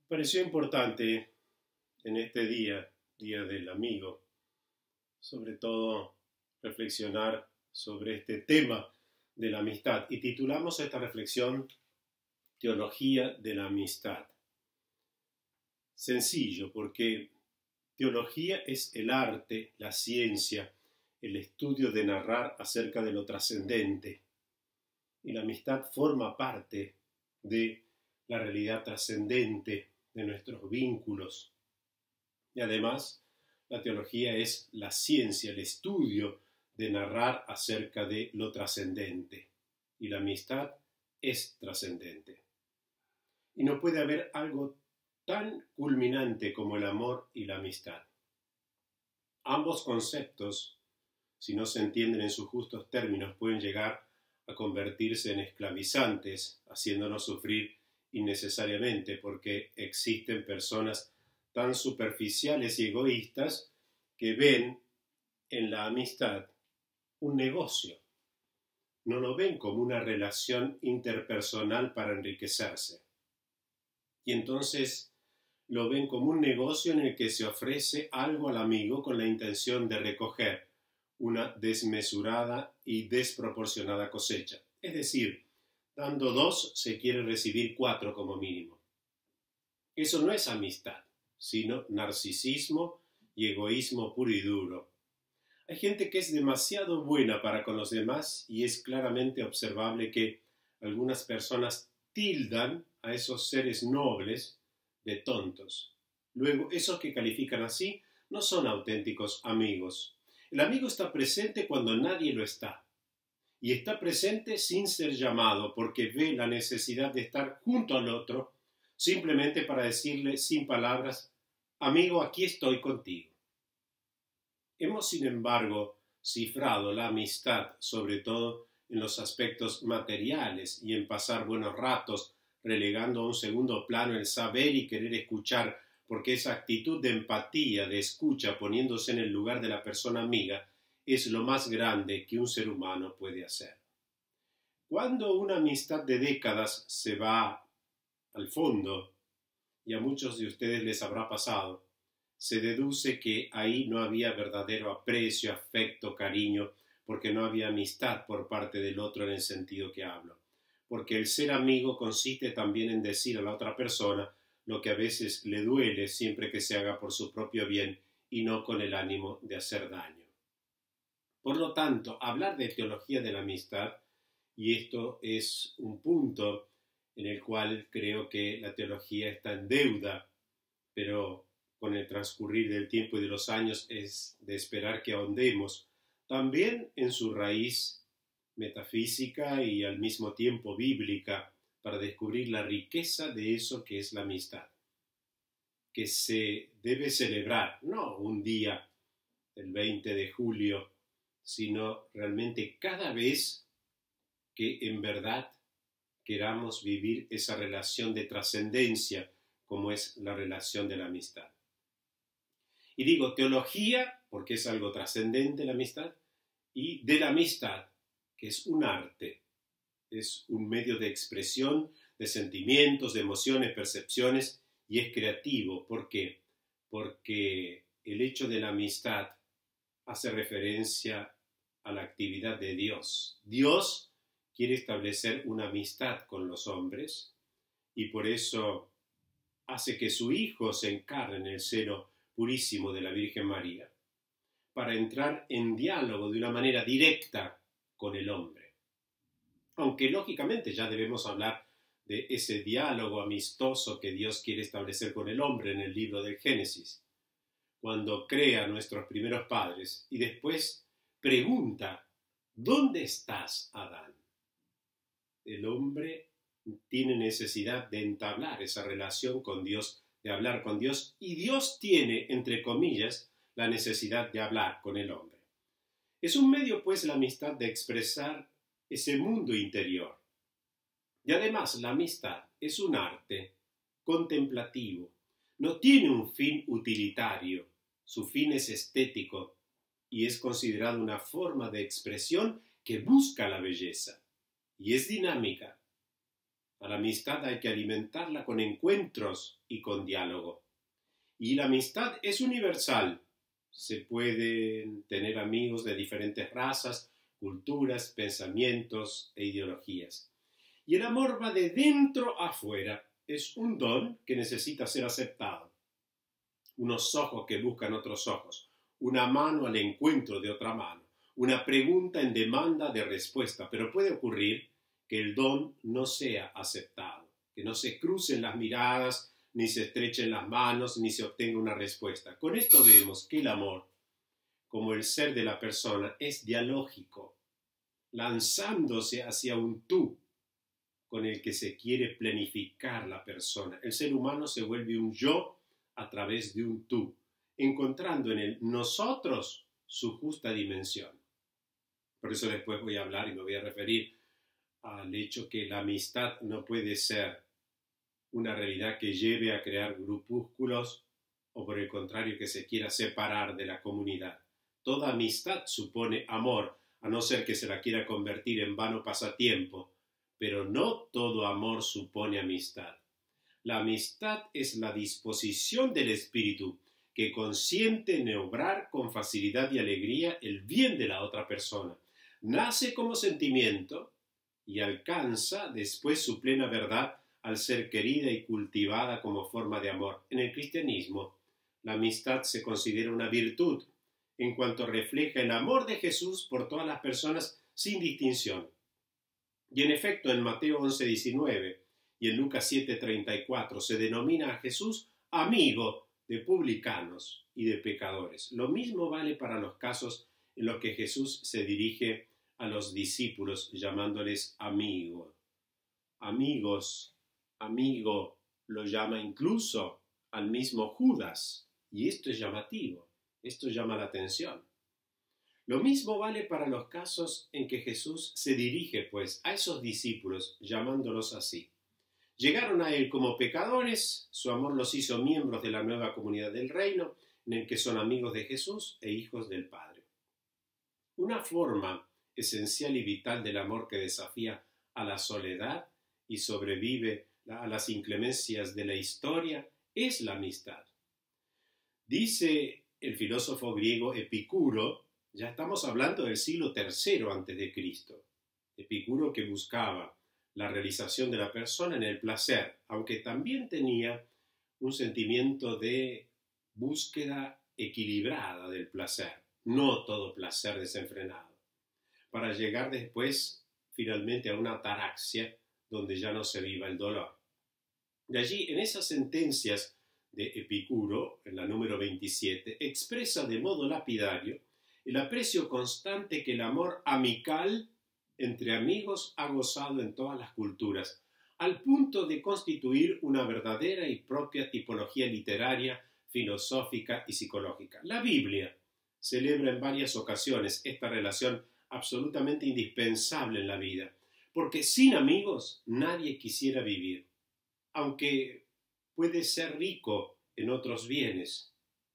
Pareció importante en este día, Día del Amigo, sobre todo reflexionar sobre este tema de la amistad. Y titulamos esta reflexión Teología de la Amistad. Sencillo, porque teología es el arte, la ciencia, el estudio de narrar acerca de lo trascendente. Y la amistad forma parte de la realidad trascendente de nuestros vínculos. Y además, la teología es la ciencia, el estudio de narrar acerca de lo trascendente. Y la amistad es trascendente. Y no puede haber algo tan culminante como el amor y la amistad. Ambos conceptos, si no se entienden en sus justos términos, pueden llegar a convertirse en esclavizantes, haciéndonos sufrir innecesariamente, porque existen personas tan superficiales y egoístas que ven en la amistad un negocio. No lo ven como una relación interpersonal para enriquecerse. Y entonces lo ven como un negocio en el que se ofrece algo al amigo con la intención de recoger una desmesurada y desproporcionada cosecha. Es decir, dando 2 se quiere recibir 4 como mínimo. Eso no es amistad, sino narcisismo y egoísmo puro y duro. Hay gente que es demasiado buena para con los demás y es claramente observable que algunas personas tildan a esos seres nobles de tontos. Luego, esos que califican así no son auténticos amigos. El amigo está presente cuando nadie lo está. Y está presente sin ser llamado, porque ve la necesidad de estar junto al otro, simplemente para decirle sin palabras, amigo, aquí estoy contigo. Hemos, sin embargo, cifrado la amistad, sobre todo en los aspectos materiales y en pasar buenos ratos, relegando a un segundo plano el saber y querer escuchar, porque esa actitud de empatía, de escucha, poniéndose en el lugar de la persona amiga, es lo más grande que un ser humano puede hacer. Cuando una amistad de décadas se va al fondo, y a muchos de ustedes les habrá pasado, se deduce que ahí no había verdadero aprecio, afecto, cariño, porque no había amistad por parte del otro en el sentido que hablo. Porque el ser amigo consiste también en decir a la otra persona lo que a veces le duele siempre que se haga por su propio bien y no con el ánimo de hacer daño. Por lo tanto, hablar de teología de la amistad, y esto es un punto en el cual creo que la teología está en deuda, pero con el transcurrir del tiempo y de los años es de esperar que ahondemos también en su raíz metafísica y al mismo tiempo bíblica para descubrir la riqueza de eso que es la amistad, que se debe celebrar, no un día, el 20 de julio, sino realmente cada vez que en verdad queramos vivir esa relación de trascendencia como es la relación de la amistad. Y digo teología porque es algo trascendente la amistad, y de la amistad, que es un arte, es un medio de expresión de sentimientos, de emociones, percepciones, y es creativo. ¿Por qué? Porque el hecho de la amistad hace referencia a la actividad de Dios. Dios quiere establecer una amistad con los hombres y por eso hace que su Hijo se encarne en el seno purísimo de la Virgen María para entrar en diálogo de una manera directa con el hombre. Aunque lógicamente ya debemos hablar de ese diálogo amistoso que Dios quiere establecer con el hombre en el libro del Génesis, cuando crea a nuestros primeros padres y después pregunta, ¿dónde estás, Adán? El hombre tiene necesidad de entablar esa relación con Dios, de hablar con Dios, y Dios tiene, entre comillas, la necesidad de hablar con el hombre. Es un medio, pues, la amistad de expresar ese mundo interior. Y además, la amistad es un arte contemplativo. No tiene un fin utilitario, su fin es estético y es considerado una forma de expresión que busca la belleza y es dinámica. A la amistad hay que alimentarla con encuentros y con diálogo. Y la amistad es universal. Se pueden tener amigos de diferentes razas, culturas, pensamientos e ideologías. Y el amor va de dentro a afuera. Es un don que necesita ser aceptado. Unos ojos que buscan otros ojos. Una mano al encuentro de otra mano. Una pregunta en demanda de respuesta. Pero puede ocurrir que el don no sea aceptado. Que no se crucen las miradas, ni se estrechen las manos, ni se obtenga una respuesta. Con esto vemos que el amor, como el ser de la persona, es dialógico, lanzándose hacia un tú con el que se quiere planificar la persona. El ser humano se vuelve un yo a través de un tú, encontrando en el nosotros su justa dimensión. Por eso después voy a hablar y me voy a referir al hecho que la amistad no puede ser una realidad que lleve a crear grupúsculos o por el contrario que se quiera separar de la comunidad. Toda amistad supone amor, a no ser que se la quiera convertir en vano pasatiempo, pero no todo amor supone amistad. La amistad es la disposición del espíritu que consiente en obrar con facilidad y alegría el bien de la otra persona. Nace como sentimiento y alcanza después su plena verdad al ser querida y cultivada como forma de amor. En el cristianismo, la amistad se considera una virtud, en cuanto refleja el amor de Jesús por todas las personas sin distinción. Y en efecto, en Mateo 11:19 y en Lucas 7:34 se denomina a Jesús amigo de publicanos y de pecadores. Lo mismo vale para los casos en los que Jesús se dirige a los discípulos llamándoles amigos. Amigos, amigo, lo llama incluso al mismo Judas. Y esto es llamativo, esto llama la atención. Lo mismo vale para los casos en que Jesús se dirige, pues, a esos discípulos llamándolos así. Llegaron a él como pecadores, su amor los hizo miembros de la nueva comunidad del reino, en el que son amigos de Jesús e hijos del Padre. Una forma esencial y vital del amor que desafía a la soledad y sobrevive a las inclemencias de la historia es la amistad. Dice el filósofo griego Epicuro, ya estamos hablando del siglo III a.C., Epicuro que buscaba la realización de la persona en el placer, aunque también tenía un sentimiento de búsqueda equilibrada del placer, no todo placer desenfrenado, para llegar después finalmente a una ataraxia donde ya no se viva el dolor. De allí, en esas sentencias de Epicuro, en la número 27, expresa de modo lapidario el aprecio constante que el amor amical entre amigos ha gozado en todas las culturas, al punto de constituir una verdadera y propia tipología literaria, filosófica y psicológica. La Biblia celebra en varias ocasiones esta relación absolutamente indispensable en la vida, porque sin amigos nadie quisiera vivir, aunque puede ser rico en otros bienes.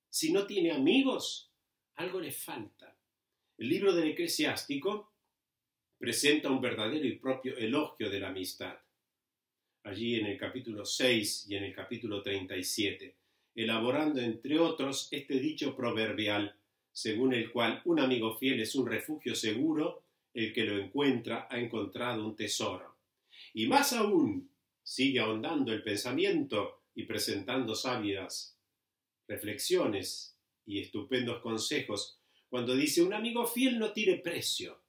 Si no tiene amigos, algo le falta. El libro del Eclesiástico presenta un verdadero y propio elogio de la amistad. Allí en el capítulo 6 y en el capítulo 37, elaborando entre otros este dicho proverbial, según el cual un amigo fiel es un refugio seguro, el que lo encuentra ha encontrado un tesoro. Y más aún, sigue ahondando el pensamiento y presentando sabias reflexiones y estupendos consejos, cuando dice, un amigo fiel no tiene precio.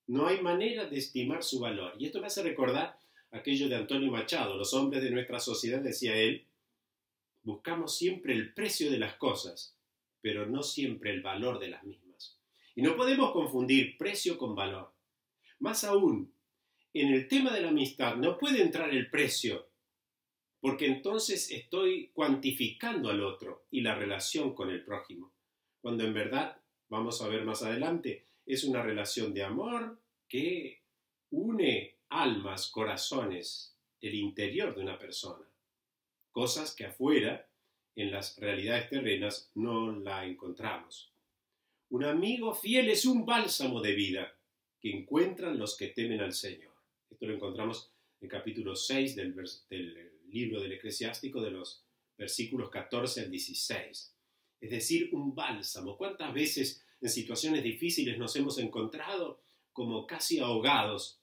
No hay manera de estimar su valor. Y esto me hace recordar aquello de Antonio Machado. Los hombres de nuestra sociedad, decía él, buscamos siempre el precio de las cosas, pero no siempre el valor de las mismas. Y no podemos confundir precio con valor. Más aún, en el tema de la amistad no puede entrar el precio, porque entonces estoy cuantificando al otro y la relación con el prójimo, cuando en verdad, vamos a ver más adelante, es una relación de amor que une almas, corazones, el interior de una persona, cosas que afuera, en las realidades terrenas, no la encontramos. Un amigo fiel es un bálsamo de vida que encuentran los que temen al Señor. Esto lo encontramos el capítulo 6 del libro del Eclesiástico, de los versículos 14 al 16. Es decir, un bálsamo. ¿Cuántas veces en situaciones difíciles nos hemos encontrado como casi ahogados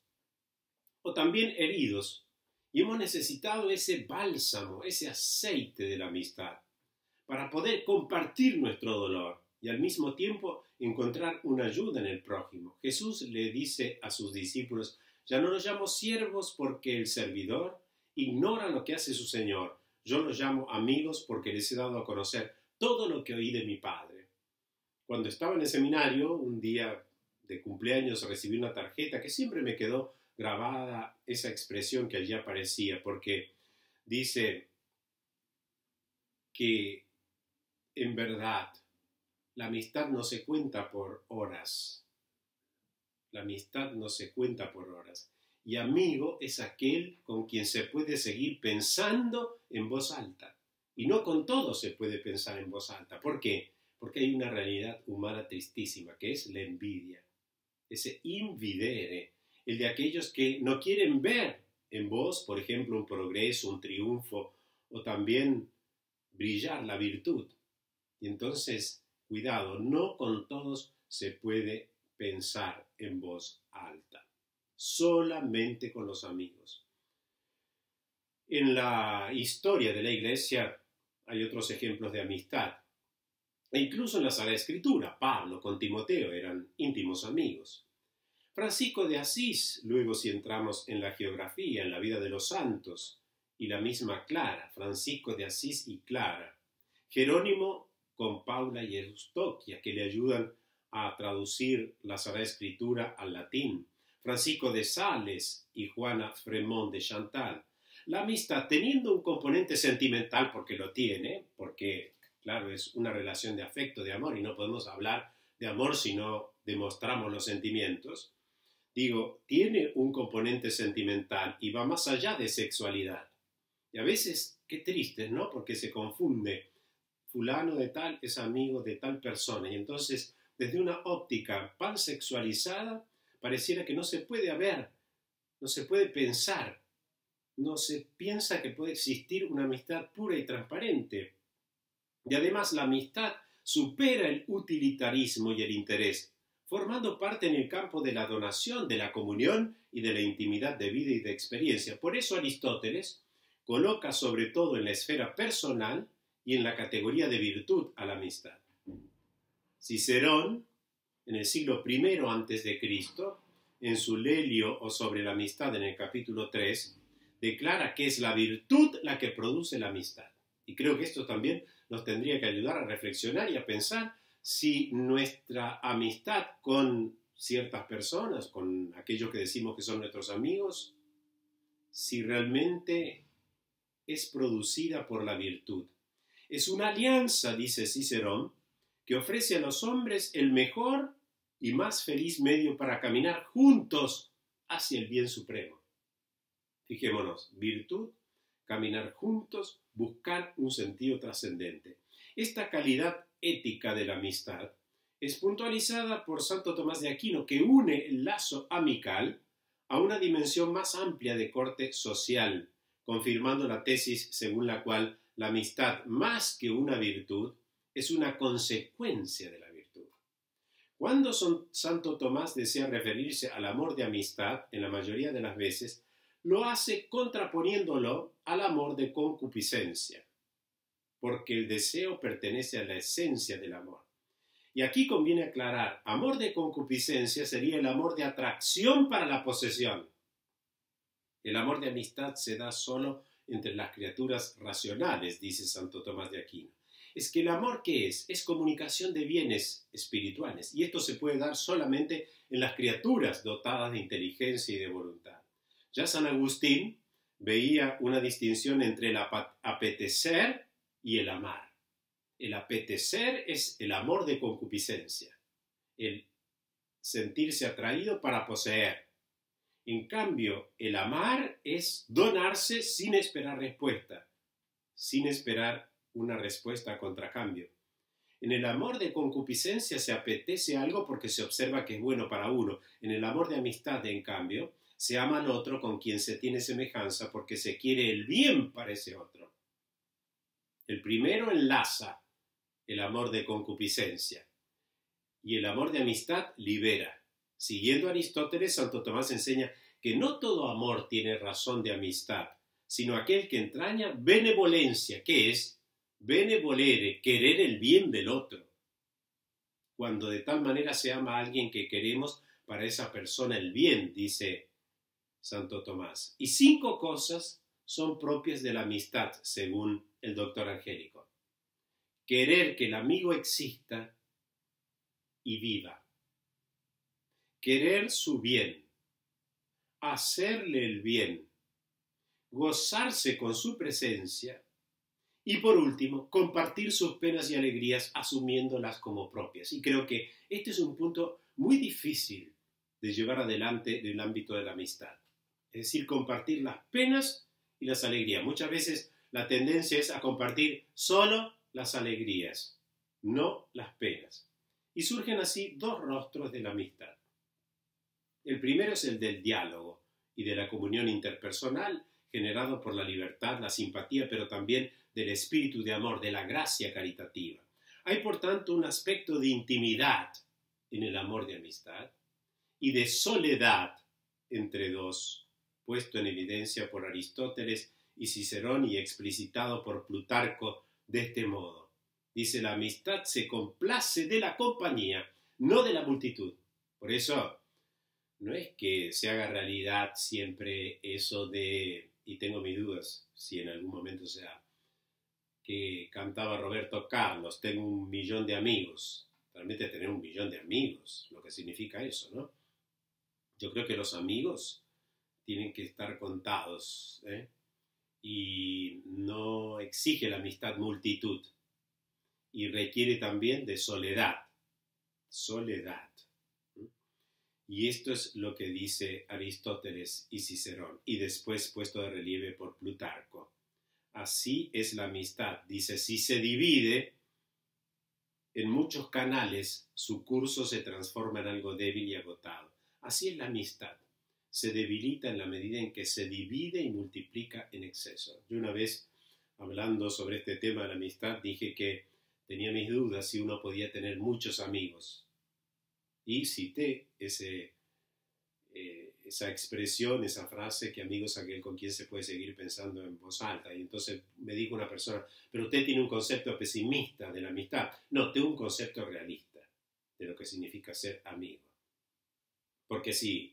o también heridos? Y hemos necesitado ese bálsamo, ese aceite de la amistad, para poder compartir nuestro dolor y al mismo tiempo encontrar una ayuda en el prójimo. Jesús le dice a sus discípulos: ya no los llamo siervos porque el servidor ignora lo que hace su Señor. Yo los llamo amigos porque les he dado a conocer todo lo que oí de mi Padre. Cuando estaba en el seminario, un día de cumpleaños recibí una tarjeta que siempre me quedó grabada esa expresión que allí aparecía, porque dice que en verdad la amistad no se cuenta por horas. La amistad no se cuenta por horas. Y amigo es aquel con quien se puede seguir pensando en voz alta. Y no con todo se puede pensar en voz alta. ¿Por qué? Porque hay una realidad humana tristísima, que es la envidia. Ese invidere, el de aquellos que no quieren ver en vos, por ejemplo, un progreso, un triunfo, o también brillar la virtud. Y entonces, cuidado, no con todos se puede pensar en voz alta. Solamente con los amigos. En la historia de la Iglesia hay otros ejemplos de amistad. E incluso en la Sagrada Escritura, Pablo con Timoteo eran íntimos amigos. Francisco de Asís, luego si entramos en la geografía, en la vida de los santos, y la misma Clara, Francisco de Asís y Clara. Jerónimo con Paula y Eustoquia, que le ayudan a traducir la Sagrada Escritura al latín. Francisco de Sales y Juana Fremont de Chantal. La amistad, teniendo un componente sentimental, porque lo tiene, porque, claro, es una relación de afecto, de amor, y no podemos hablar de amor si no demostramos los sentimientos. Digo, tiene un componente sentimental y va más allá de sexualidad. Y a veces, qué triste, ¿no? Porque se confunde. Fulano de tal es amigo de tal persona. Y entonces, desde una óptica pansexualizada, pareciera que no se puede haber, no se puede pensar, no se piensa que puede existir una amistad pura y transparente. Y además la amistad supera el utilitarismo y el interés, formando parte en el campo de la donación, de la comunión y de la intimidad de vida y de experiencia. Por eso Aristóteles coloca sobre todo en la esfera personal y en la categoría de virtud a la amistad. Cicerón, en el siglo I a.C., en su Lelio o sobre la amistad en el capítulo 3, declara que es la virtud la que produce la amistad. Y creo que esto también nos tendría que ayudar a reflexionar y a pensar si nuestra amistad con ciertas personas, con aquellos que decimos que son nuestros amigos, si realmente es producida por la virtud. Es una alianza, dice Cicerón, que ofrece a los hombres el mejor y más feliz medio para caminar juntos hacia el bien supremo. Fijémonos, virtud, caminar juntos, buscar un sentido trascendente. Esta calidad ética de la amistad es puntualizada por Santo Tomás de Aquino, que une el lazo amical a una dimensión más amplia de corte social, confirmando la tesis según la cual la amistad, más que una virtud, es una consecuencia de la virtud. Cuando Santo Tomás desea referirse al amor de amistad, en la mayoría de las veces, lo hace contraponiéndolo al amor de concupiscencia, porque el deseo pertenece a la esencia del amor. Y aquí conviene aclarar, amor de concupiscencia sería el amor de atracción para la posesión. El amor de amistad se da solo entre las criaturas racionales, dice Santo Tomás de Aquino. Es que el amor, ¿qué es? Es comunicación de bienes espirituales, y esto se puede dar solamente en las criaturas dotadas de inteligencia y de voluntad. Ya San Agustín veía una distinción entre el apetecer y el amar. El apetecer es el amor de concupiscencia, el sentirse atraído para poseer. En cambio, el amar es donarse sin esperar respuesta, sin esperar una respuesta a contracambio. En el amor de concupiscencia se apetece algo porque se observa que es bueno para uno. En el amor de amistad, en cambio, Se ama al otro con quien se tiene semejanza porque se quiere el bien para ese otro. El primero enlaza el amor de concupiscencia y el amor de amistad libera. Siguiendo a Aristóteles, Santo Tomás enseña que no todo amor tiene razón de amistad, sino aquel que entraña benevolencia, que es benevolere, querer el bien del otro. Cuando de tal manera se ama a alguien que queremos para esa persona el bien, dice Santo Tomás. Y 5 cosas son propias de la amistad, según el doctor Angélico. Querer que el amigo exista y viva. Querer su bien. Hacerle el bien. Gozarse con su presencia. Y por último, compartir sus penas y alegrías asumiéndolas como propias. Y creo que este es un punto muy difícil de llevar adelante en el ámbito de la amistad. Es decir, compartir las penas y las alegrías. Muchas veces la tendencia es a compartir solo las alegrías, no las penas. Y surgen así 2 rostros de la amistad. El primero es el del diálogo y de la comunión interpersonal, generado por la libertad, la simpatía, pero también del espíritu de amor, de la gracia caritativa. Hay, por tanto, un aspecto de intimidad en el amor de amistad y de soledad entre dos, puesto en evidencia por Aristóteles y Cicerón y explicitado por Plutarco de este modo. Dice, la amistad se complace de la compañía, no de la multitud. Por eso, no es que se haga realidad siempre eso de, y tengo mis dudas si en algún momento sea, que cantaba Roberto Carlos, tengo 1 millón de amigos. Realmente tener 1 millón de amigos, lo que significa eso, ¿no? Yo creo que los amigos tienen que estar contados, y no exige la amistad multitud, y requiere también de soledad. Soledad. Y esto es lo que dice Aristóteles y Cicerón, y después puesto de relieve por Plutarco. Así es la amistad. Dice, si se divide en muchos canales, su curso se transforma en algo débil y agotado. Así es la amistad. Se debilita en la medida en que se divide y multiplica en exceso. Yo una vez, hablando sobre este tema de la amistad, dije que tenía mis dudas si uno podía tener muchos amigos. Y cité esa expresión, esa frase, que amigo es aquel con quien se puede seguir pensando en voz alta. Y entonces me dijo una persona, pero usted tiene un concepto pesimista de la amistad. No, tengo un concepto realista de lo que significa ser amigo. Porque si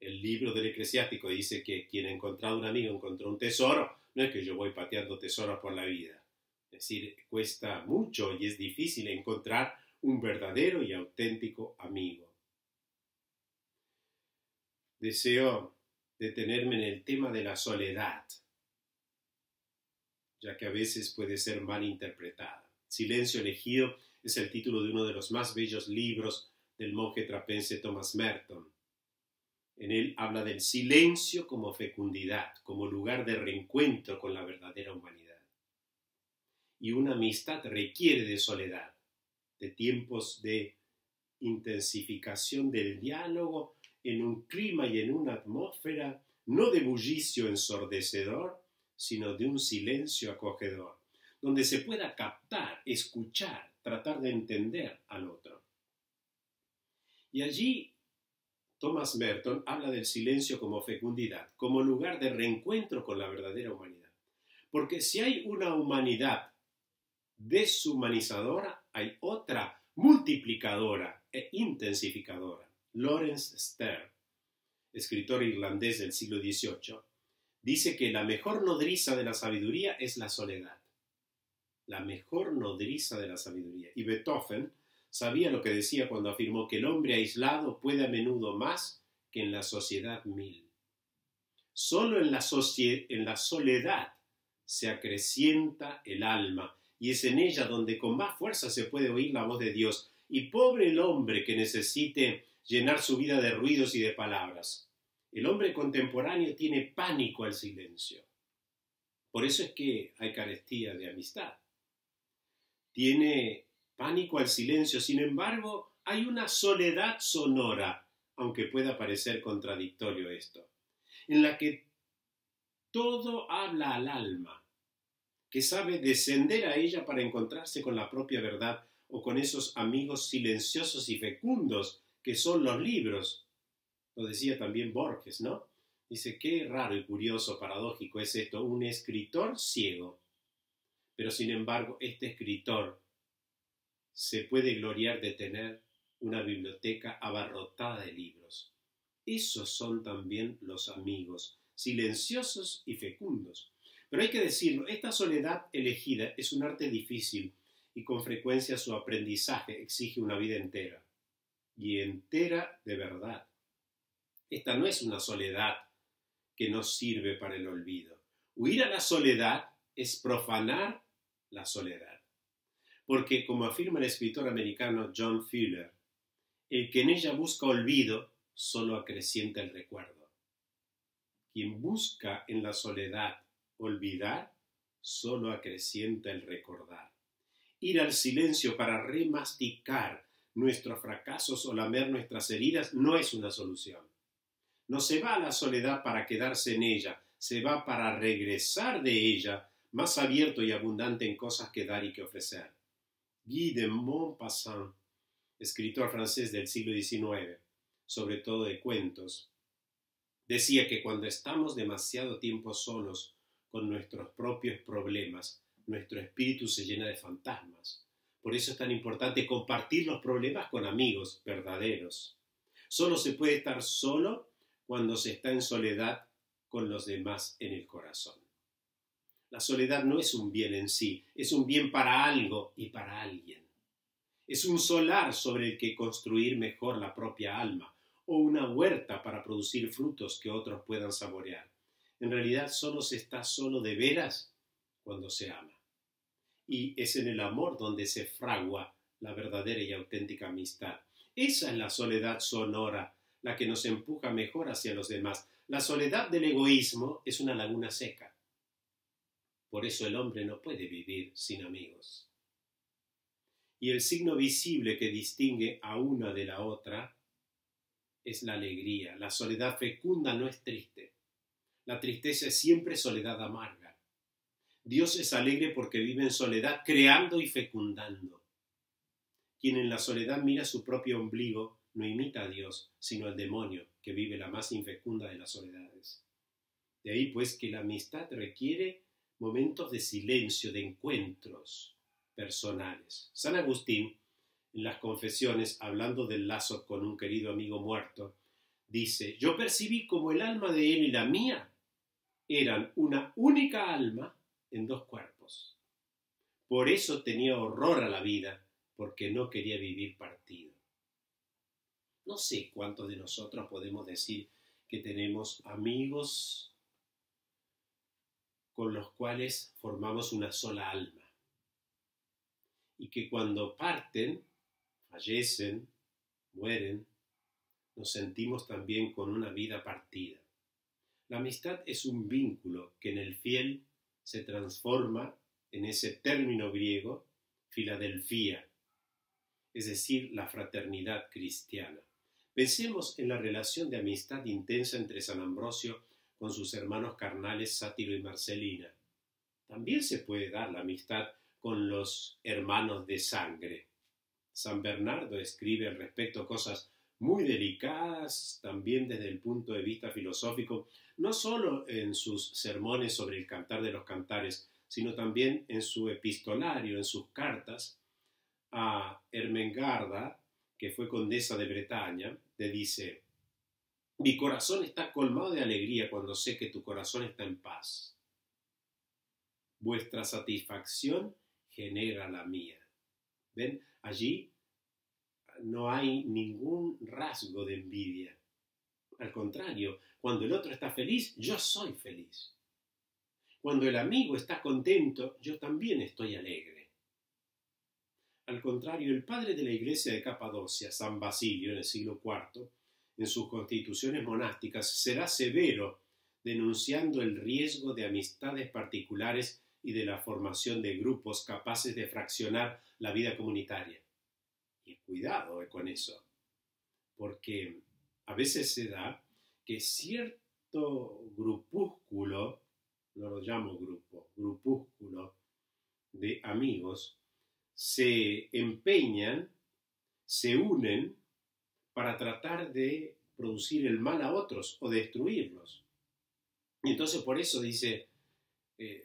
el libro del Eclesiástico dice que quien ha encontrado un amigo encontró un tesoro, no es que yo voy pateando tesoros por la vida. Es decir, cuesta mucho y es difícil encontrar un verdadero y auténtico amigo. Deseo detenerme en el tema de la soledad, ya que a veces puede ser mal interpretada. Silencio elegido es el título de uno de los más bellos libros del monje trapense Thomas Merton. En él habla del silencio como fecundidad, como lugar de reencuentro con la verdadera humanidad. Y una amistad requiere de soledad, de tiempos de intensificación del diálogo en un clima y en una atmósfera no de bullicio ensordecedor, sino de un silencio acogedor, donde se pueda captar, escuchar, tratar de entender al otro. Y allí Thomas Merton habla del silencio como fecundidad, como lugar de reencuentro con la verdadera humanidad. Porque si hay una humanidad deshumanizadora, hay otra multiplicadora e intensificadora. Lawrence Stern, escritor irlandés del siglo XVIII, dice que la mejor nodriza de la sabiduría es la soledad. La mejor nodriza de la sabiduría. Y Beethoven sabía lo que decía cuando afirmó que el hombre aislado puede a menudo más que en la sociedad mil. Solo en la soledad se acrecienta el alma, y es en ella donde con más fuerza se puede oír la voz de Dios. Y pobre el hombre que necesite llenar su vida de ruidos y de palabras. El hombre contemporáneo tiene pánico al silencio. Por eso es que hay carestía de amistad. Tiene pánico al silencio, sin embargo, hay una soledad sonora aunque pueda parecer contradictorio esto, en la que todo habla al alma, que sabe descender a ella para encontrarse con la propia verdad o con esos amigos silenciosos y fecundos que son los libros. Lo decía también Borges, ¿no? Dice, qué raro y curioso, paradójico es esto, un escritor ciego. Pero sin embargo, este escritor se puede gloriar de tener una biblioteca abarrotada de libros. Esos son también los amigos, silenciosos y fecundos. Pero hay que decirlo, esta soledad elegida es un arte difícil y con frecuencia su aprendizaje exige una vida entera. Y entera de verdad. Esta no es una soledad que nos sirve para el olvido. Huir a la soledad es profanar la soledad. Porque, como afirma el escritor americano John Fuller, el que en ella busca olvido solo acrecienta el recuerdo. Quien busca en la soledad olvidar solo acrecienta el recordar. Ir al silencio para remasticar nuestros fracasos o lamer nuestras heridas no es una solución. No se va a la soledad para quedarse en ella, se va para regresar de ella más abierto y abundante en cosas que dar y que ofrecer. Guy de Maupassant, escritor francés del siglo XIX, sobre todo de cuentos, decía que cuando estamos demasiado tiempo solos con nuestros propios problemas, nuestro espíritu se llena de fantasmas. Por eso es tan importante compartir los problemas con amigos verdaderos. Solo se puede estar solo cuando se está en soledad con los demás en el corazón. La soledad no es un bien en sí, es un bien para algo y para alguien. Es un solar sobre el que construir mejor la propia alma, o una huerta para producir frutos que otros puedan saborear. En realidad solo se está solo de veras cuando se ama. Y es en el amor donde se fragua la verdadera y auténtica amistad. Esa es la soledad sonora, la que nos empuja mejor hacia los demás. La soledad del egoísmo es una laguna seca. Por eso el hombre no puede vivir sin amigos. Y el signo visible que distingue a una de la otra es la alegría. La soledad fecunda no es triste. La tristeza es siempre soledad amarga. Dios es alegre porque vive en soledad, creando y fecundando. Quien en la soledad mira su propio ombligo no imita a Dios, sino al demonio, que vive la más infecunda de las soledades. De ahí pues que la amistad requiere momentos de silencio, de encuentros personales. San Agustín, en las Confesiones, hablando del lazo con un querido amigo muerto, dice, yo percibí como el alma de él y la mía eran una única alma en dos cuerpos. Por eso tenía horror a la vida, porque no quería vivir partido. No sé cuántos de nosotros podemos decir que tenemos amigos con los cuales formamos una sola alma y que cuando parten, fallecen, mueren, nos sentimos también con una vida partida. La amistad es un vínculo que en el fiel se transforma en ese término griego, Filadelfia, es decir, la fraternidad cristiana. Pensemos en la relación de amistad intensa entre San Ambrosio con sus hermanos carnales Sátiro y Marcelina. También se puede dar la amistad con los hermanos de sangre. San Bernardo escribe al respecto cosas muy delicadas, también desde el punto de vista filosófico, no solo en sus sermones sobre el Cantar de los Cantares, sino también en su epistolario, en sus cartas a Ermengarda, que fue condesa de Bretaña, le dice, mi corazón está colmado de alegría cuando sé que tu corazón está en paz. Vuestra satisfacción genera la mía. ¿Ven? Allí no hay ningún rasgo de envidia. Al contrario, cuando el otro está feliz, yo soy feliz. Cuando el amigo está contento, yo también estoy alegre. Al contrario, el padre de la iglesia de Capadocia, San Basilio, en el siglo IV, en sus constituciones monásticas, será severo denunciando el riesgo de amistades particulares y de la formación de grupos capaces de fraccionar la vida comunitaria. Y cuidado con eso, porque A veces se da que cierto grupúsculo, no lo llamo grupo, grupúsculo de amigos, se empeñan, se unen para tratar de producir el mal a otros o destruirlos. Y entonces por eso dice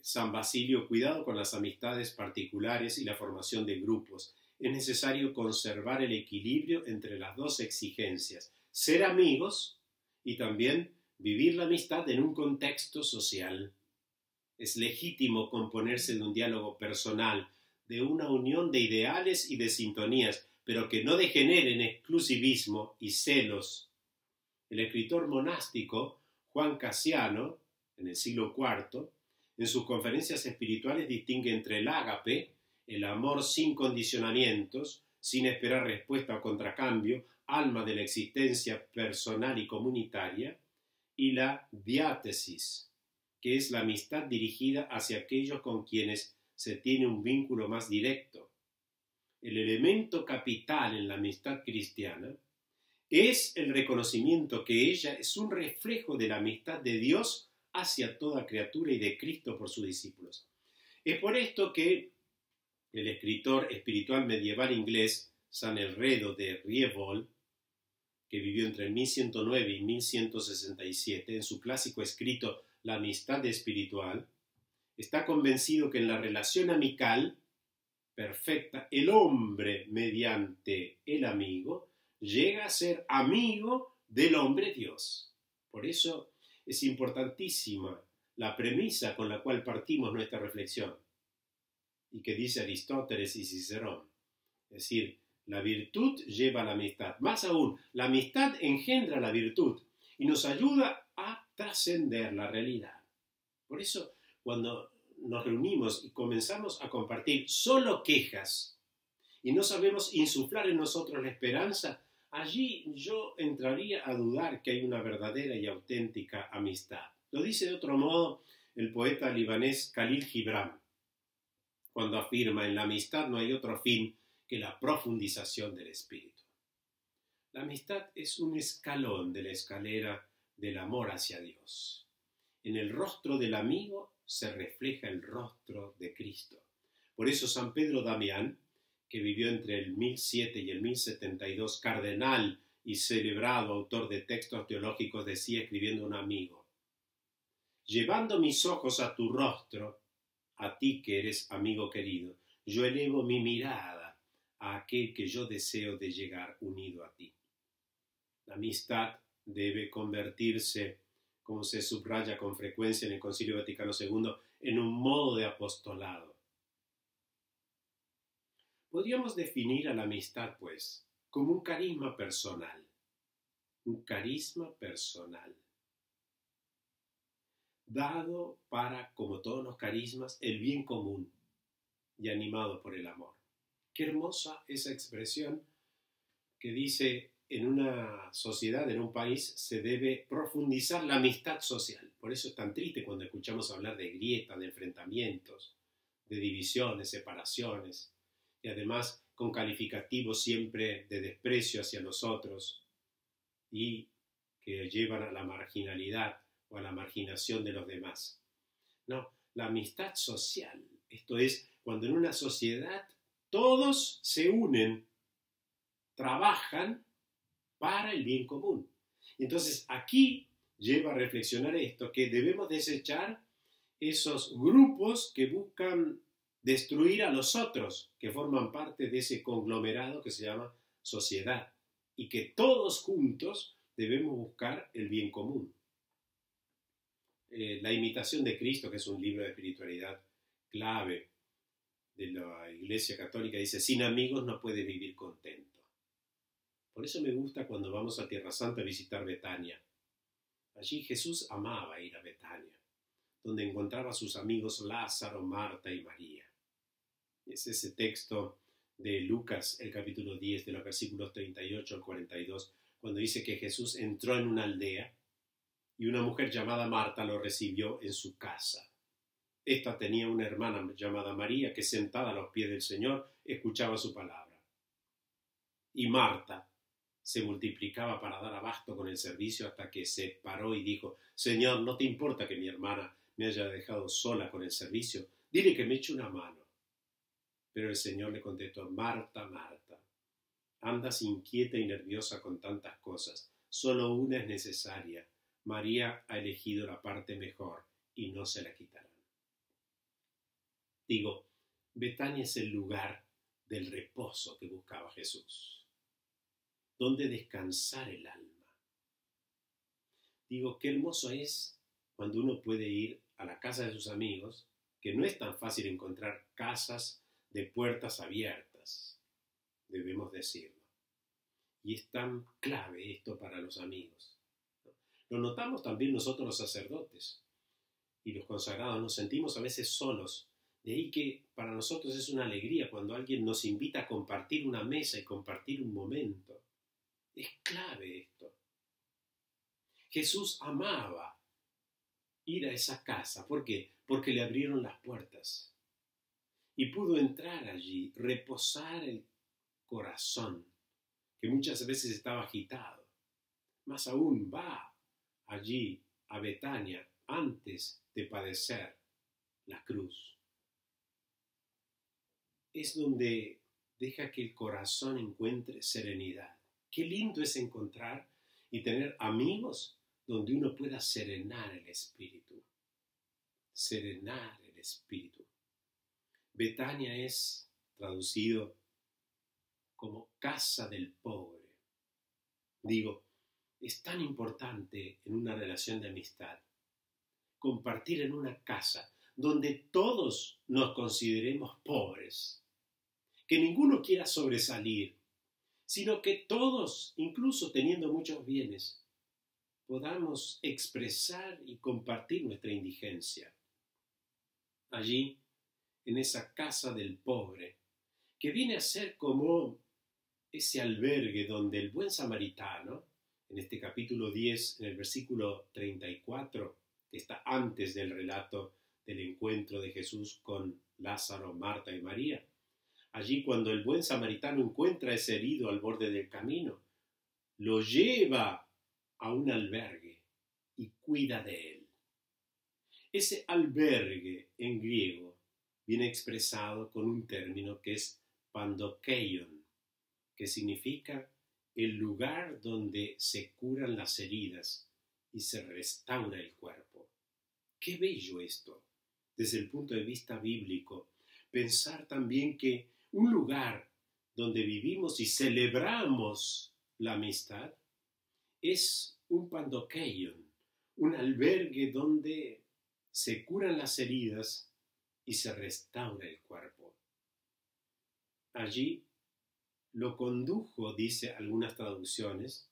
San Basilio, cuidado con las amistades particulares y la formación de grupos. Es necesario conservar el equilibrio entre las dos exigencias, ser amigos y también vivir la amistad en un contexto social. Es legítimo componerse de un diálogo personal, de una unión de ideales y de sintonías, pero que no degenere en exclusivismo y celos. El escritor monástico Juan Casiano, en el siglo IV, en sus conferencias espirituales distingue entre el ágape, el amor sin condicionamientos, sin esperar respuesta o contracambio, alma de la existencia personal y comunitaria, y la diátesis, que es la amistad dirigida hacia aquellos con quienes se tiene un vínculo más directo. El elemento capital en la amistad cristiana es el reconocimiento que ella es un reflejo de la amistad de Dios hacia toda criatura y de Cristo por sus discípulos. Es por esto que el escritor espiritual medieval inglés San Herredo de Rievaulx, que vivió entre el 1109 y 1167, en su clásico escrito La amistad espiritual, está convencido que en la relación amical perfecta, el hombre mediante el amigo llega a ser amigo del hombre Dios. Por eso es importantísima la premisa con la cual partimos nuestra reflexión y que dice Aristóteles y Cicerón. Es decir, la virtud lleva a la amistad. Más aún, la amistad engendra la virtud y nos ayuda a trascender la realidad. Por eso, cuando nos reunimos y comenzamos a compartir solo quejas y no sabemos insuflar en nosotros la esperanza, allí yo entraría a dudar que hay una verdadera y auténtica amistad. Lo dice de otro modo el poeta libanés Khalil Gibran, cuando afirma: en la amistad no hay otro fin que la profundización del espíritu. La amistad es un escalón de la escalera del amor hacia Dios. En el rostro del amigo se refleja el rostro de Cristo. Por eso San Pedro Damián, que vivió entre el 1007 y el 1072, cardenal y celebrado autor de textos teológicos, decía escribiendo a un amigo: llevando mis ojos a tu rostro, a ti que eres amigo querido, yo elevo mi mirada a aquel que yo deseo de llegar unido a ti. La amistad debe convertirse, como se subraya con frecuencia en el Concilio Vaticano II, en un modo de apostolado. Podríamos definir a la amistad, pues, como un carisma personal. Un carisma personal. Dado para, como todos los carismas, el bien común y animado por el amor. Qué hermosa esa expresión que dice: en una sociedad, en un país, se debe profundizar la amistad social. Por eso es tan triste cuando escuchamos hablar de grietas, de enfrentamientos, de divisiones, separaciones, y además con calificativos siempre de desprecio hacia los otros y que llevan a la marginalidad o a la marginación de los demás. No, la amistad social, esto es, cuando en una sociedad todos se unen, trabajan para el bien común. Entonces aquí lleva a reflexionar esto, que debemos desechar esos grupos que buscan destruir a los otros, que forman parte de ese conglomerado que se llama sociedad, y que todos juntos debemos buscar el bien común. La imitación de Cristo, que es un libro de espiritualidad clave de la Iglesia Católica, dice: sin amigos no puedes vivir contento. Por eso me gusta cuando vamos a Tierra Santa a visitar Betania. Allí Jesús amaba ir a Betania, donde encontraba a sus amigos Lázaro, Marta y María. Es ese texto de Lucas, el capítulo 10, de los versículos 38 al 42, cuando dice que Jesús entró en una aldea y una mujer llamada Marta lo recibió en su casa. Esta tenía una hermana llamada María que, sentada a los pies del Señor, escuchaba su palabra. Y Marta se multiplicaba para dar abasto con el servicio hasta que se paró y dijo: Señor, ¿no te importa que mi hermana me haya dejado sola con el servicio? Dile que me eche una mano. Pero el Señor le contestó: Marta, Marta, andas inquieta y nerviosa con tantas cosas. Solo una es necesaria. María ha elegido la parte mejor y no se la quitarán. Digo, Betania es el lugar del reposo que buscaba Jesús, donde descansar el alma. Digo, qué hermoso es cuando uno puede ir a la casa de sus amigos, que no es tan fácil encontrar casas de puertas abiertas, debemos decirlo. Y es tan clave esto para los amigos. Lo notamos también nosotros los sacerdotes y los consagrados, nos sentimos a veces solos. De ahí que para nosotros es una alegría cuando alguien nos invita a compartir una mesa y compartir un momento. Es clave esto. Jesús amaba ir a esa casa. ¿Por qué? Porque le abrieron las puertas. Y pudo entrar allí, reposar el corazón, que muchas veces estaba agitado. Más aún, va allí a Betania antes de padecer la cruz. Es donde deja que el corazón encuentre serenidad. Qué lindo es encontrar y tener amigos donde uno pueda serenar el espíritu. Serenar el espíritu. Betania es traducido como casa del pobre. Digo, es tan importante en una relación de amistad compartir en una casa donde todos nos consideremos pobres, que ninguno quiera sobresalir, sino que todos, incluso teniendo muchos bienes, podamos expresar y compartir nuestra indigencia. Allí, en esa casa del pobre, que viene a ser como ese albergue donde el buen samaritano, en este capítulo 10, en el versículo 34, que está antes del relato del encuentro de Jesús con Lázaro, Marta y María. Allí cuando el buen samaritano encuentra a ese herido al borde del camino, lo lleva a un albergue y cuida de él. Ese albergue en griego viene expresado con un término que es pandokeion, que significa el lugar donde se curan las heridas y se restaura el cuerpo. ¡Qué bello esto! Desde el punto de vista bíblico, pensar también que un lugar donde vivimos y celebramos la amistad es un pandokeion, un albergue donde se curan las heridas y se restaura el cuerpo. Allí lo condujo, dice algunas traducciones,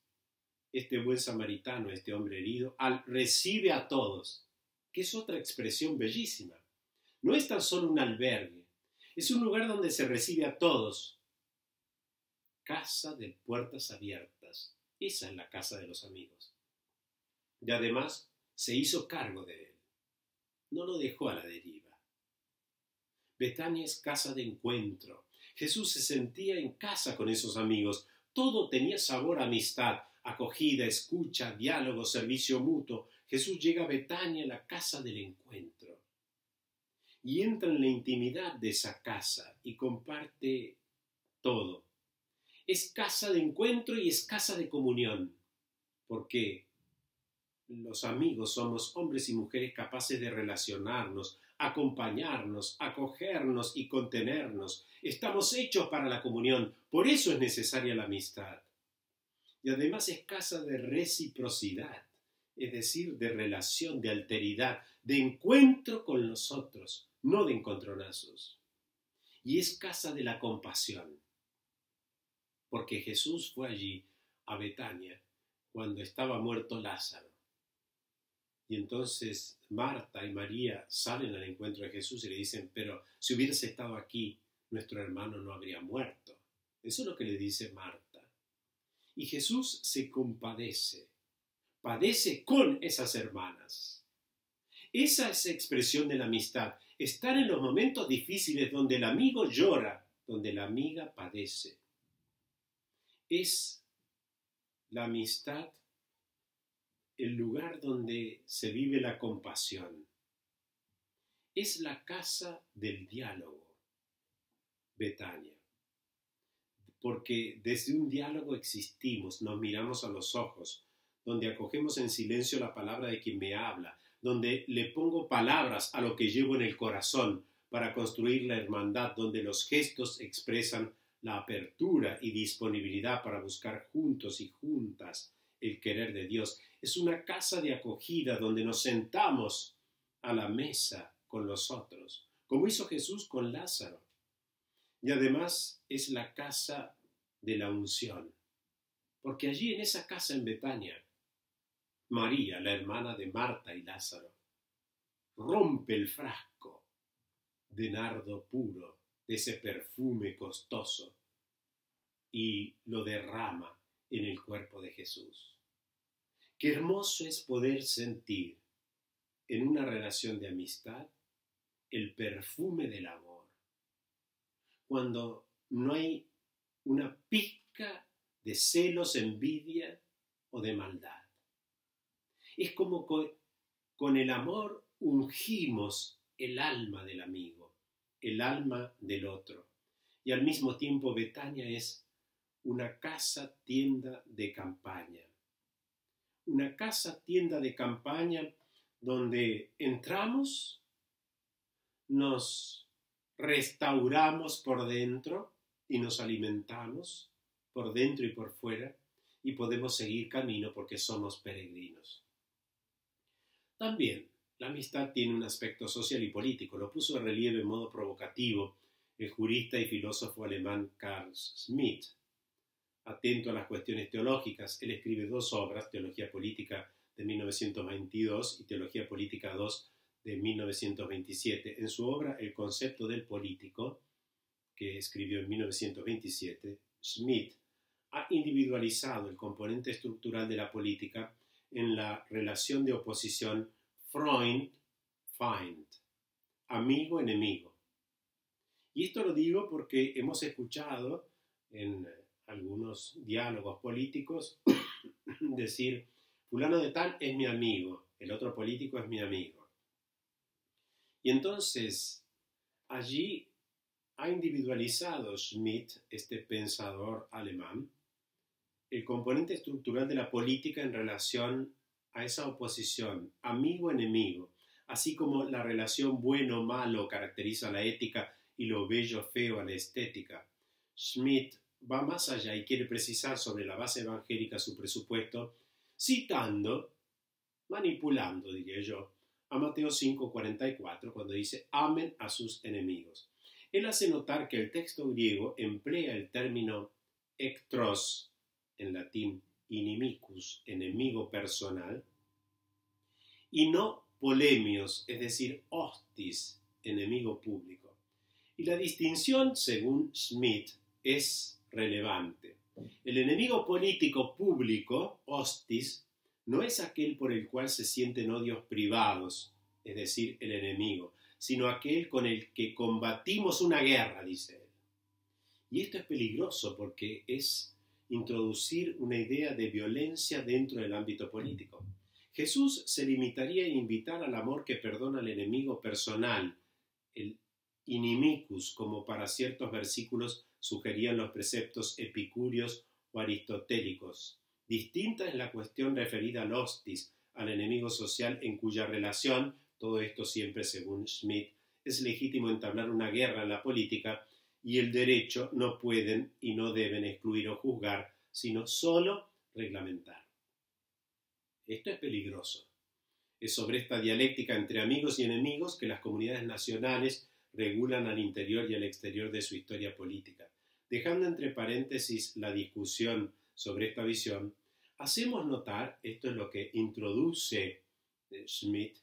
este buen samaritano, este hombre herido, recibe a todos, que es otra expresión bellísima. No es tan solo un albergue, es un lugar donde se recibe a todos. Casa de puertas abiertas. Esa es la casa de los amigos. Y además se hizo cargo de él. No lo dejó a la deriva. Betania es casa de encuentro. Jesús se sentía en casa con esos amigos. Todo tenía sabor a amistad, acogida, escucha, diálogo, servicio mutuo. Jesús llega a Betania, la casa del encuentro, y entra en la intimidad de esa casa y comparte todo. Es casa de encuentro y es casa de comunión, porque los amigos somos hombres y mujeres capaces de relacionarnos, acompañarnos, acogernos y contenernos. Estamos hechos para la comunión, por eso es necesaria la amistad. Y además es casa de reciprocidad, es decir, de relación, de alteridad, de encuentro con los otros, no de encontronazos. Y es casa de la compasión, porque Jesús fue allí, a Betania, cuando estaba muerto Lázaro. Y entonces Marta y María salen al encuentro de Jesús y le dicen: pero si hubieras estado aquí, nuestro hermano no habría muerto. Eso es lo que le dice Marta. Y Jesús se compadece, padece con esas hermanas. Esa es expresión de la amistad, estar en los momentos difíciles donde el amigo llora, donde la amiga padece. Es la amistad el lugar donde se vive la compasión. Es la casa del diálogo, Betania. Porque desde un diálogo existimos, nos miramos a los ojos, donde acogemos en silencio la palabra de quien me habla, donde le pongo palabras a lo que llevo en el corazón para construir la hermandad, donde los gestos expresan la apertura y disponibilidad para buscar juntos y juntas el querer de Dios. Es una casa de acogida donde nos sentamos a la mesa con los otros, como hizo Jesús con Lázaro. Y además es la casa de la unción, porque allí en esa casa en Betania, María, la hermana de Marta y Lázaro, rompe el frasco de nardo puro, de ese perfume costoso, y lo derrama en el cuerpo de Jesús. Qué hermoso es poder sentir en una relación de amistad el perfume del amor, cuando no hay una pizca de celos, envidia o de maldad. Es como con el amor ungimos el alma del amigo, el alma del otro. Y al mismo tiempo Betania es una casa tienda de campaña. Una casa tienda de campaña donde entramos, nos restauramos por dentro y nos alimentamos por dentro y por fuera y podemos seguir camino porque somos peregrinos. También la amistad tiene un aspecto social y político. Lo puso en relieve en modo provocativo el jurista y filósofo alemán Carl Schmitt. Atento a las cuestiones teológicas, él escribe 2 obras, Teología Política de 1922 y Teología Política 2 de 1927. En su obra El concepto del político, que escribió en 1927, Schmitt ha individualizado el componente estructural de la política en la relación de oposición Freund-Feind, amigo-enemigo. Y esto lo digo porque hemos escuchado en algunos diálogos políticos decir, fulano de tal es mi amigo, el otro político es mi amigo. Y entonces allí ha individualizado Schmitt, este pensador alemán, el componente estructural de la política en relación a esa oposición amigo-enemigo, así como la relación bueno-malo caracteriza la ética y lo bello-feo a la estética. Schmitt va más allá y quiere precisar sobre la base evangélica su presupuesto, citando, manipulando, diría yo, a Mateo 5:44, cuando dice, amen a sus enemigos. Él hace notar que el texto griego emplea el término ectros, en latín inimicus, enemigo personal, y no polemios, es decir, hostis, enemigo público. Y la distinción, según Schmitt, es relevante. El enemigo político público, hostis, no es aquel por el cual se sienten odios privados, es decir, el enemigo, sino aquel con el que combatimos una guerra, dice él. Y esto es peligroso porque es introducir una idea de violencia dentro del ámbito político. Jesús se limitaría a invitar al amor que perdona al enemigo personal, el inimicus, como para ciertos versículos sugerían los preceptos epicúreos o aristotélicos. Distinta es la cuestión referida al hostis, al enemigo social en cuya relación, todo esto siempre según Schmitt, es legítimo entablar una guerra en la política y el derecho no pueden y no deben excluir o juzgar, sino solo reglamentar. Esto es peligroso. Es sobre esta dialéctica entre amigos y enemigos que las comunidades nacionales regulan al interior y al exterior de su historia política. Dejando entre paréntesis la discusión sobre esta visión, hacemos notar, esto es lo que introduce Schmitt,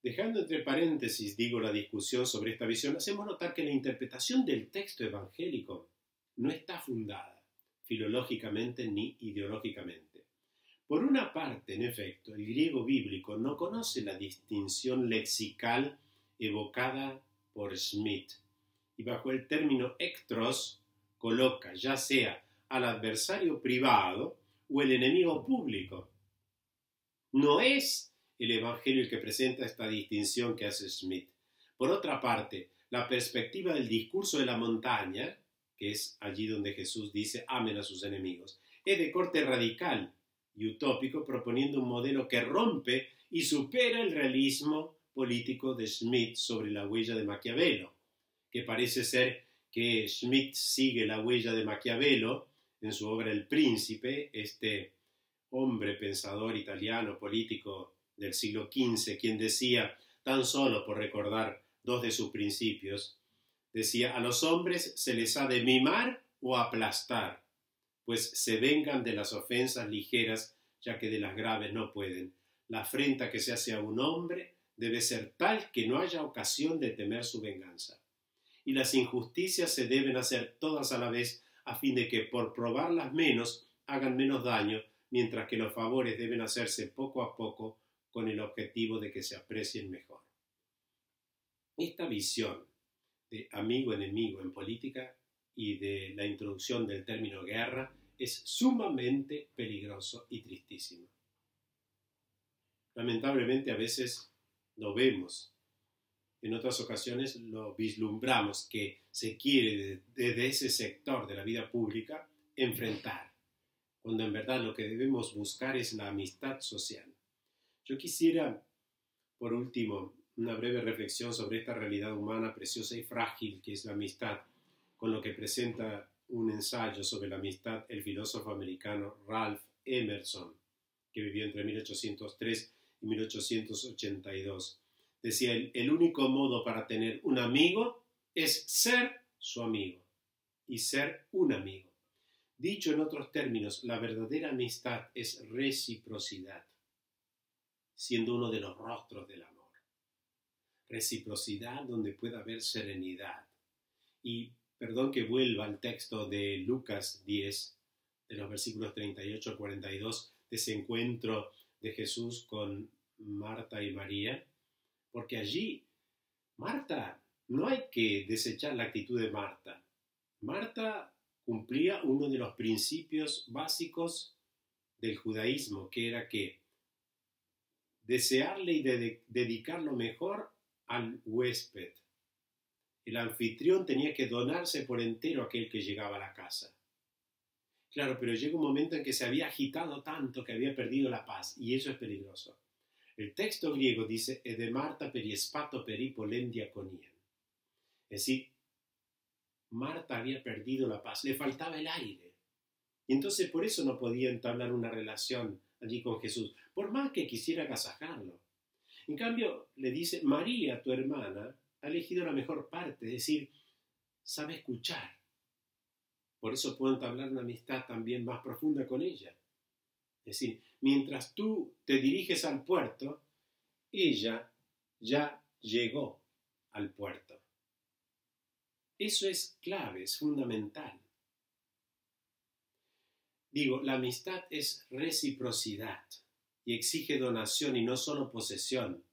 dejando entre paréntesis, digo, la discusión sobre esta visión, hacemos notar que la interpretación del texto evangélico no está fundada filológicamente ni ideológicamente. Por una parte, en efecto, el griego bíblico no conoce la distinción lexical evocada por Schmitt, y bajo el término ectros coloca ya sea al adversario privado o el enemigo público. No es el Evangelio el que presenta esta distinción que hace Schmidt. Por otra parte, la perspectiva del discurso de la montaña, que es allí donde Jesús dice amen a sus enemigos, es de corte radical y utópico, proponiendo un modelo que rompe y supera el realismo político de Schmidt sobre la huella de Maquiavelo, que parece ser que Schmidt sigue la huella de Maquiavelo en su obra El Príncipe, este hombre pensador italiano político del siglo XV, quien decía, tan solo por recordar dos de sus principios, decía, a los hombres se les ha de mimar o aplastar, pues se vengan de las ofensas ligeras, ya que de las graves no pueden. La afrenta que se hace a un hombre debe ser tal que no haya ocasión de temer su venganza. Y las injusticias se deben hacer todas a la vez, a fin de que por probarlas menos hagan menos daño, mientras que los favores deben hacerse poco a poco con el objetivo de que se aprecien mejor. Esta visión de amigo-enemigo en política y de la introducción del término guerra es sumamente peligroso y tristísimo. Lamentablemente a veces lo vemos, en otras ocasiones lo vislumbramos que se quiere desde ese sector de la vida pública enfrentar, cuando en verdad lo que debemos buscar es la amistad social. Yo quisiera, por último, una breve reflexión sobre esta realidad humana preciosa y frágil que es la amistad, con lo que presenta un ensayo sobre la amistad el filósofo americano Ralph Emerson, que vivió entre 1803 y 1882. Decía, el único modo para tener un amigo es ser su amigo y ser un amigo. Dicho en otros términos, la verdadera amistad es reciprocidad, siendo uno de los rostros del amor. Reciprocidad donde pueda haber serenidad. Y perdón que vuelva al texto de Lucas 10, de los versículos 38 al 42, de ese encuentro de Jesús con Marta y María, porque allí Marta, no hay que desechar la actitud de Marta. Marta cumplía uno de los principios básicos del judaísmo, que era que desearle y dedicar lo mejor al huésped. El anfitrión tenía que donarse por entero a aquel que llegaba a la casa. Claro, pero llega un momento en que se había agitado tanto que había perdido la paz, y eso es peligroso. El texto griego dice, «E de Marta periespato peripolem diaconian». Es decir, Marta había perdido la paz, le faltaba el aire. Y entonces por eso no podía entablar una relación allí con Jesús, por más que quisiera agasajarlo. En cambio, le dice, María, tu hermana, ha elegido la mejor parte, es decir, sabe escuchar. Por eso puedo entablar una amistad también más profunda con ella. Es decir, mientras tú te diriges al puerto, ella ya llegó al puerto. Eso es clave, es fundamental. Digo, la amistad es reciprocidad y exige donación y no solo posesión.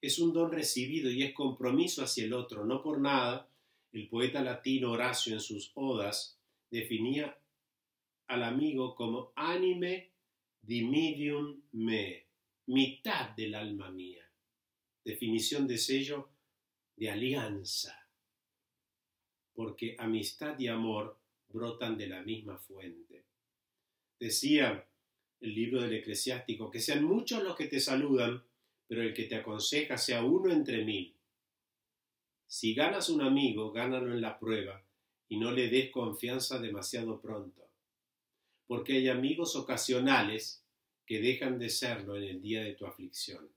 Es un don recibido y es compromiso hacia el otro. No por nada, el poeta latino Horacio en sus odas definía al amigo como anime dimidium me, mitad del alma mía. Definición de sello de alianza. Porque amistad y amor brotan de la misma fuente. Decía el libro del Eclesiástico, que sean muchos los que te saludan, pero el que te aconseja sea uno entre 1000. Si ganas un amigo, gánalo en la prueba, y no le des confianza demasiado pronto, porque hay amigos ocasionales que dejan de serlo en el día de tu aflicción.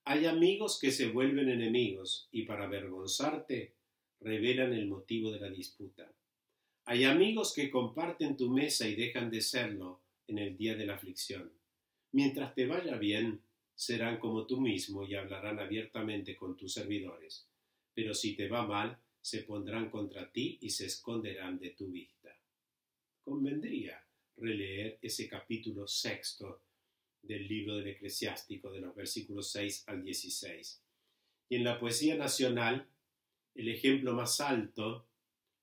Hay amigos que se vuelven enemigos, y para avergonzarte, revelan el motivo de la disputa. Hay amigos que comparten tu mesa y dejan de serlo en el día de la aflicción. Mientras te vaya bien, serán como tú mismo y hablarán abiertamente con tus servidores. Pero si te va mal, se pondrán contra ti y se esconderán de tu vista. Convendría releer ese capítulo 6 del libro del Eclesiástico, de los versículos 6 al 16. Y en la poesía nacional, el ejemplo más alto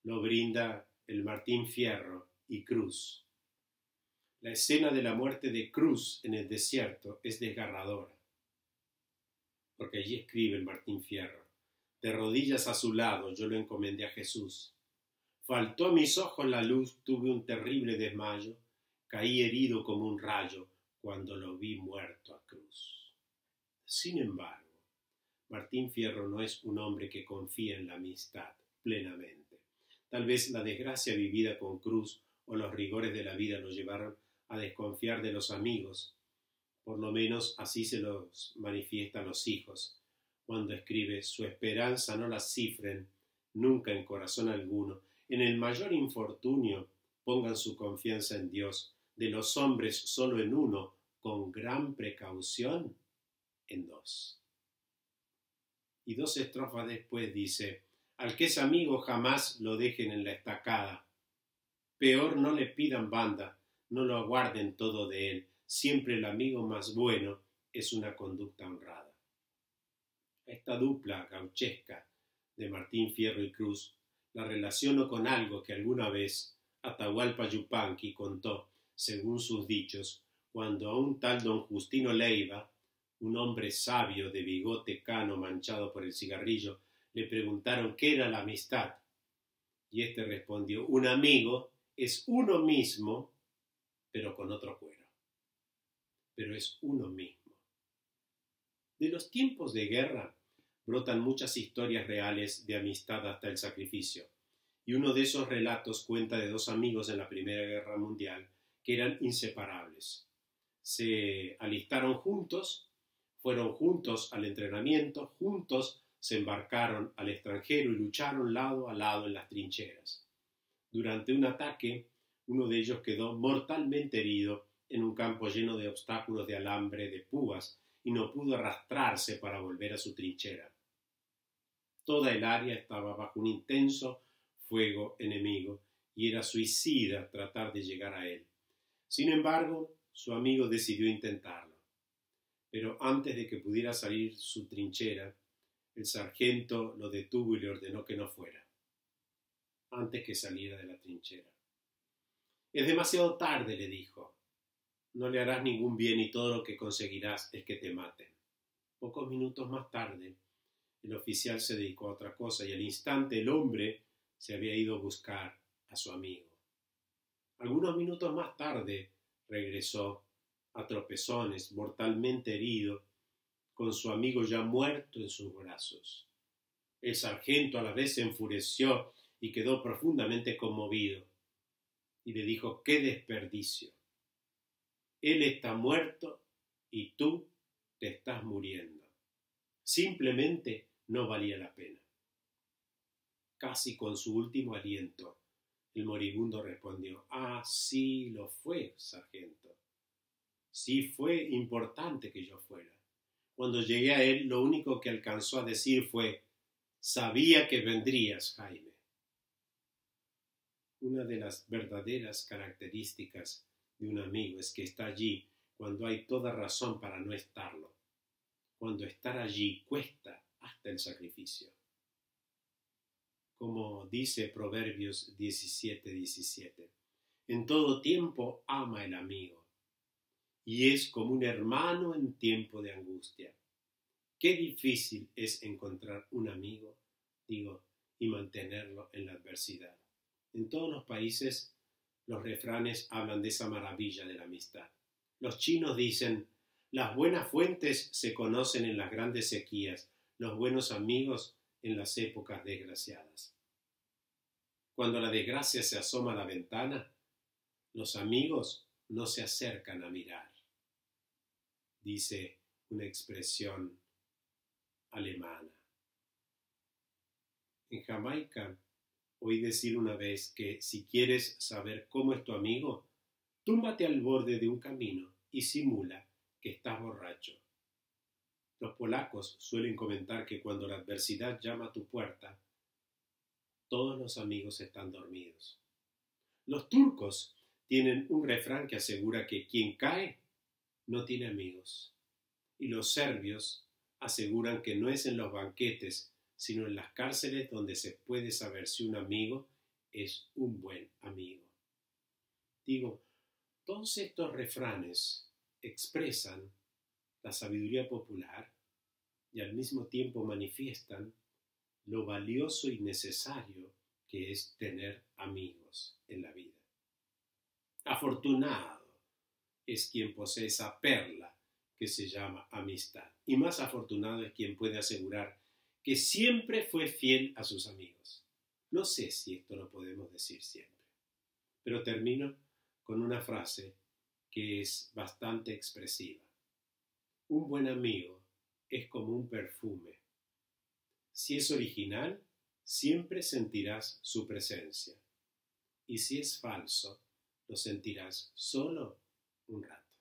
lo brinda el Martín Fierro y Cruz. La escena de la muerte de Cruz en el desierto es desgarradora, porque allí escribe el Martín Fierro: de rodillas a su lado yo lo encomendé a Jesús. Faltó a mis ojos la luz, tuve un terrible desmayo, caí herido como un rayo cuando lo vi muerto a Cruz. Sin embargo, Martín Fierro no es un hombre que confía en la amistad plenamente. Tal vez la desgracia vivida con Cruz o los rigores de la vida lo llevaron a desconfiar de los amigos. Por lo menos así se los manifiestan los hijos, cuando escribe: su esperanza no la cifren nunca en corazón alguno, en el mayor infortunio pongan su confianza en Dios, de los hombres solo en uno, con gran precaución en dos. Y 2 estrofas después dice: al que es amigo jamás lo dejen en la estacada, peor no le pidan banda, no lo aguarden todo de él, siempre el amigo más bueno es una conducta honrada. Esta dupla gauchesca de Martín Fierro y Cruz la relaciono con algo que alguna vez Atahualpa Yupanqui contó, según sus dichos, cuando a un tal don Justino Leiva, un hombre sabio de bigote cano manchado por el cigarrillo, le preguntaron qué era la amistad. Y éste respondió: un amigo es uno mismo, pero con otro cuero. Pero es uno mismo. De los tiempos de guerra brotan muchas historias reales de amistad hasta el sacrificio, y uno de esos relatos cuenta de 2 amigos en la Primera Guerra Mundial que eran inseparables. Se alistaron juntos, fueron juntos al entrenamiento, juntos se embarcaron al extranjero y lucharon lado a lado en las trincheras. Durante un ataque, uno de ellos quedó mortalmente herido en un campo lleno de obstáculos de alambre de púas y no pudo arrastrarse para volver a su trinchera. Toda el área estaba bajo un intenso fuego enemigo y era suicida tratar de llegar a él. Sin embargo, su amigo decidió intentarlo. Pero antes de que pudiera salir su trinchera, el sargento lo detuvo y le ordenó que no fuera, antes que saliera de la trinchera. Es demasiado tarde, le dijo. No le harás ningún bien y todo lo que conseguirás es que te maten. Pocos minutos más tarde, el oficial se dedicó a otra cosa y al instante el hombre se había ido a buscar a su amigo. Algunos minutos más tarde regresó a tropezones, mortalmente herido, con su amigo ya muerto en sus brazos. El sargento a la vez se enfureció y quedó profundamente conmovido, y le dijo: ¡qué desperdicio! Él está muerto y tú te estás muriendo. Simplemente no valía la pena. Casi con su último aliento, el moribundo respondió: ah, sí lo fue, sargento. Sí fue importante que yo fuera. Cuando llegué a él, lo único que alcanzó a decir fue: sabía que vendrías, Jaime. Una de las verdaderas características de un amigo es que está allí cuando hay toda razón para no estarlo, cuando estar allí cuesta hasta el sacrificio. Como dice Proverbios 17:17, en todo tiempo ama el amigo, y es como un hermano en tiempo de angustia. Qué difícil es encontrar un amigo, y mantenerlo en la adversidad. En todos los países, los refranes hablan de esa maravilla de la amistad. Los chinos dicen: las buenas fuentes se conocen en las grandes sequías, los buenos amigos en las épocas desgraciadas. Cuando la desgracia se asoma a la ventana, los amigos no se acercan a mirar, dice una expresión alemana. En Jamaica oí decir una vez que si quieres saber cómo es tu amigo, túmbate al borde de un camino y simula que estás borracho. Los polacos suelen comentar que cuando la adversidad llama a tu puerta, todos los amigos están dormidos. Los turcos tienen un refrán que asegura que quien cae no tiene amigos. Y los serbios aseguran que no es en los banquetes, sino en las cárceles donde se puede saber si un amigo es un buen amigo. Todos estos refranes expresan la sabiduría popular y al mismo tiempo manifiestan lo valioso y necesario que es tener amigos en la vida. Afortunado es quien posee esa perla que se llama amistad. Y más afortunado es quien puede asegurar que siempre fue fiel a sus amigos. No sé si esto lo podemos decir siempre, pero termino con una frase que es bastante expresiva. Un buen amigo es como un perfume. Si es original, siempre sentirás su presencia. Y si es falso, lo sentirás solo un rato.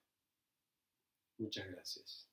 Muchas gracias.